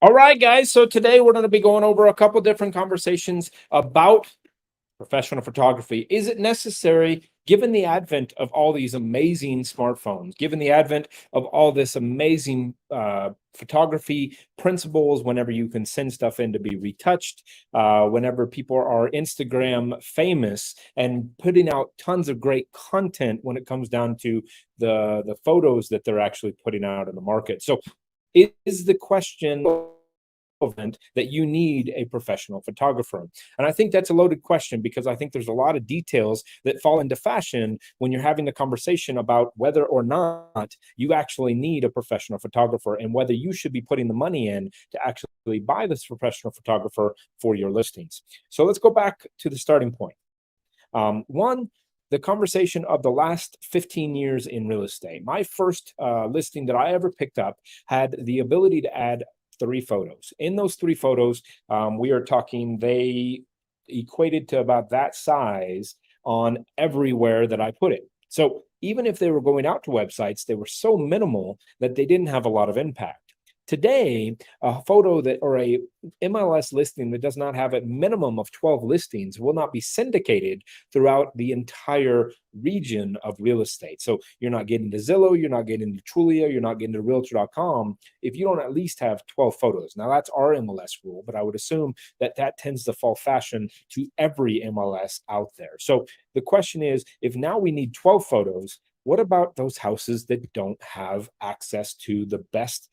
All right, guys. So today we're going to be going over a couple different conversations about professional photography. Is it necessary given the advent of all these amazing smartphones, given the advent of all this amazing photography principles, whenever you can send stuff in to be retouched, whenever people are Instagram famous and putting out tons of great content when it comes down to the photos that they're actually putting out in the market. So is the question that you need a professional photographer? And I think that's a loaded question because I think there's a lot of details that fall into fashion when you're having the conversation about whether or not you actually need a professional photographer and whether you should be putting the money in to actually buy this professional photographer for your listings. So let's go back to the starting point. One, the conversation of the last 15 years in real estate. My first listing that I ever picked up had the ability to add 3 photos. In those 3 photos, we are talking, they equated to about that size on everywhere that I put it. So even if they were going out to websites, they were so minimal that they didn't have a lot of impact. Today, a photo that or a MLS listing that does not have a minimum of 12 listings will not be syndicated throughout the entire region of real estate. So you're not getting to Zillow, you're not getting to Trulia, you're not getting to Realtor.com if you don't at least have 12 photos. Now that's our MLS rule, but I would assume that that tends to fall fashion to every MLS out there. So the question is, if now we need 12 photos, what about those houses that don't have access to the best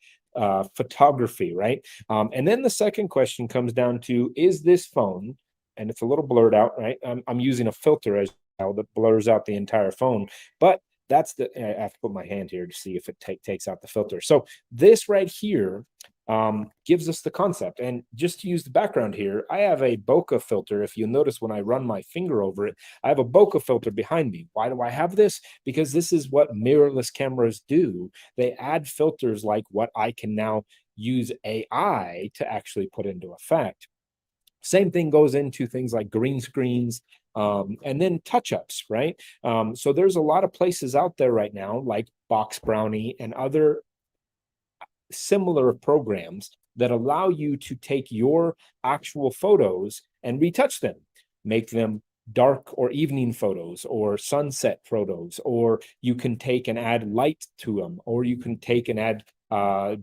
photography, right? And then the second question comes down to, is this phone, and it's a little blurred out, right? I'm using a filter as well that blurs out the entire phone, but that's I have to put my hand here to see if it takes out the filter. So this right here gives us the concept. And just to use the background here, I have a bokeh filter. If you notice when I run my finger over it, I have a bokeh filter behind me. Why do I have this? Because this is what mirrorless cameras do. They add filters like what I can now use AI to actually put into effect. Same thing goes into things like green screens, and then touch-ups, right? So there's a lot of places out there right now, like Box Brownie and other similar programs that allow you to take your actual photos and retouch them, make them dark or evening photos or sunset photos, or you can take and add light to them, or you can take and add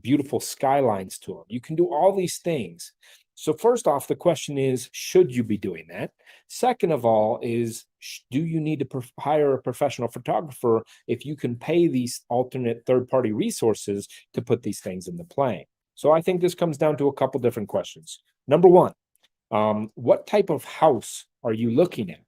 beautiful skylines to them. You can do all these things. So first off, the question is, should you be doing that? Second of all is, do you need to hire a professional photographer if you can pay these alternate third-party resources to put these things into play? So I think this comes down to a couple different questions. Number one, what type of house are you looking at?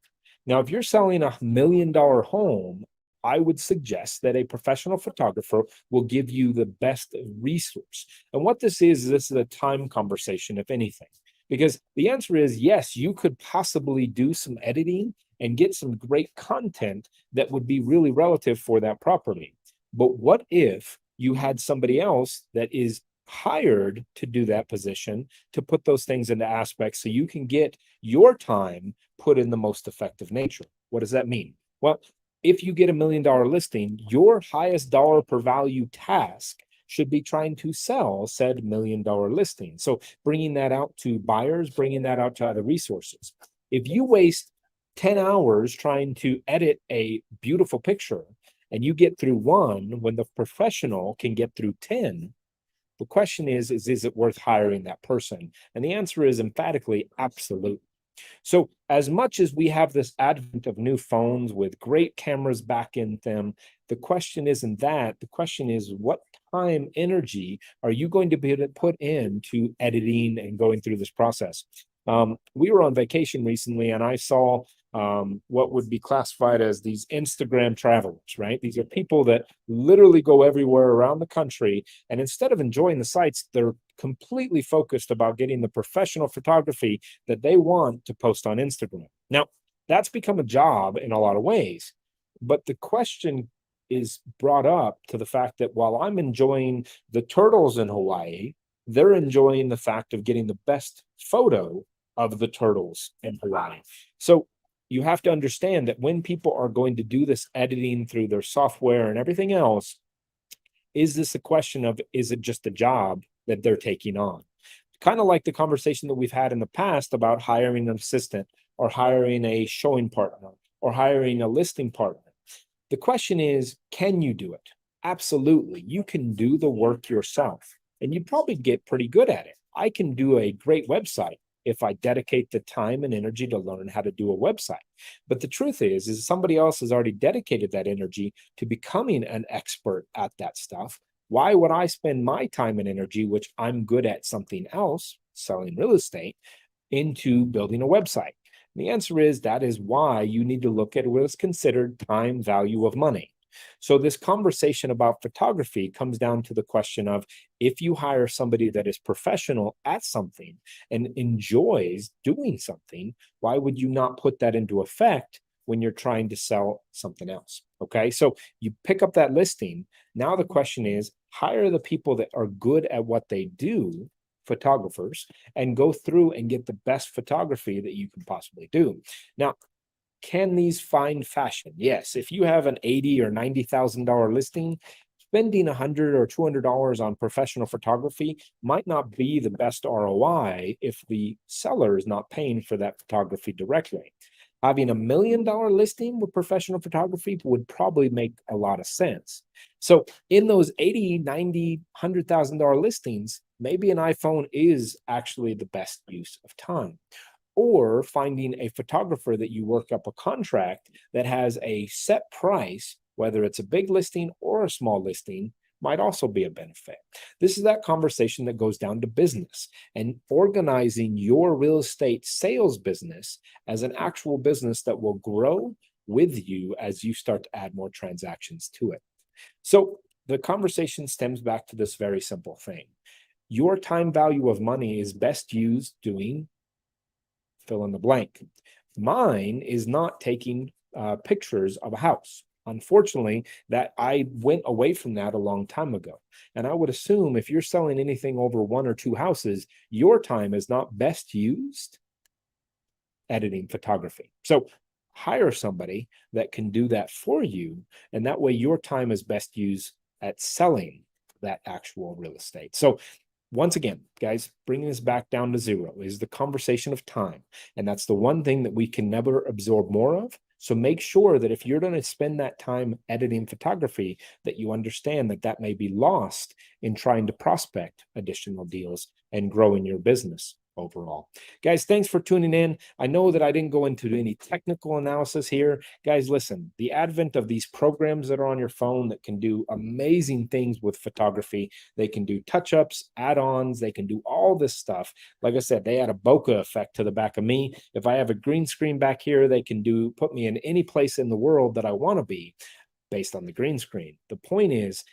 Now, if you're selling $1 million home, I would suggest that a professional photographer will give you the best resource. And what this is a time conversation, if anything, because the answer is yes, you could possibly do some editing and get some great content that would be really relative for that property. But what if you had somebody else that is hired to do that position to put those things into aspects so you can get your time put in the most effective nature? What does that mean? Well, if you get $1 million listing, your highest dollar per value task should be trying to sell said $1 million listing. So bringing that out to buyers, bringing that out to other resources. If you waste 10 hours trying to edit a beautiful picture and you get through one when the professional can get through 10, the question is it worth hiring that person? And the answer is emphatically absolutely. So as much as we have this advent of new phones with great cameras back in them, the question isn't that. The question is, what time, energy are you going to be able to put into editing and going through this process? We were on vacation recently and I saw what would be classified as these Instagram travelers, right? These are people that literally go everywhere around the country. And instead of enjoying the sights, they're completely focused about getting the professional photography that they want to post on Instagram. Now, that's become a job in a lot of ways. But the question is brought up to the fact that while I'm enjoying the turtles in Hawaii, they're enjoying the fact of getting the best photo of the turtles in Hawaii. So you have to understand that when people are going to do this editing through their software and everything else, is this a question of, is it just a job that they're taking on? Kind of like the conversation that we've had in the past about hiring an assistant or hiring a showing partner or hiring a listing partner. The question is, can you do it? Absolutely. You can do the work yourself and you probably get pretty good at it. I can do a great website if I dedicate the time and energy to learn how to do a website. But the truth is somebody else has already dedicated that energy to becoming an expert at that stuff. Why would I spend my time and energy, which I'm good at something else, selling real estate, into building a website? And the answer is that is why you need to look at what is considered time value of money. So this conversation about photography comes down to the question of, if you hire somebody that is professional at something and enjoys doing something, why would you not put that into effect when you're trying to sell something else? Okay, so you pick up that listing. Now the question is, hire the people that are good at what they do, photographers, and go through and get the best photography that you can possibly do. Now, can these find fashion? Yes. If you have an $80,000 or $90,000 listing, spending $100 or $200 on professional photography might not be the best ROI if the seller is not paying for that photography directly. Having $1 million listing with professional photography would probably make a lot of sense. So in those $80,000, $90,000, $100,000 listings, maybe an iPhone is actually the best use of time. Or finding a photographer that you work up a contract that has a set price, whether it's a big listing or a small listing, might also be a benefit. This is that conversation that goes down to business and organizing your real estate sales business as an actual business that will grow with you as you start to add more transactions to it. So the conversation stems back to this very simple thing. Your time value of money is best used doing fill in the blank. Mine is not taking pictures of a house. Unfortunately, that I went away from that a long time ago. And I would assume if you're selling anything over 1 or 2 houses, your time is not best used editing photography. So hire somebody that can do that for you. And that way your time is best used at selling that actual real estate. So once again, guys, bringing this back down to zero is the conversation of time. And that's the one thing that we can never absorb more of. So make sure that if you're going to spend that time editing photography, that you understand that that may be lost in trying to prospect additional deals and grow in your business overall. Guys, thanks for tuning in. I know that I didn't go into any technical analysis here. Guys, listen, the advent of these programs that are on your phone that can do amazing things with photography, they can do touch-ups, add-ons, they can do all this stuff. Like I said, they add a bokeh effect to the back of me. If I have a green screen back here, they can put me in any place in the world that I want to be based on the green screen. The point is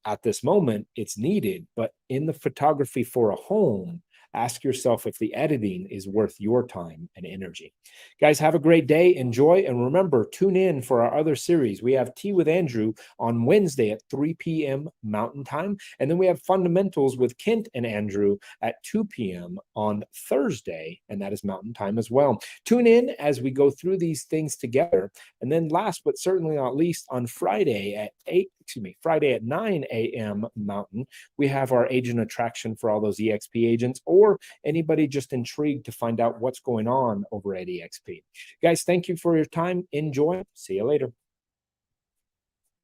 at this moment, it's needed, but in the photography for a home, ask yourself if the editing is worth your time and energy. Guys, have a great day. Enjoy. And remember, tune in for our other series. We have Tea with Andrew on Wednesday at 3 p.m. Mountain Time. And then we have Fundamentals with Kent and Andrew at 2 p.m. on Thursday. And that is Mountain Time as well. Tune in as we go through these things together. And then last but certainly not least, on Friday at 9 a.m. Mountain, we have our agent attraction for all those EXP agents or anybody just intrigued to find out what's going on over at EXP. Guys, thank you for your time. Enjoy. See you later.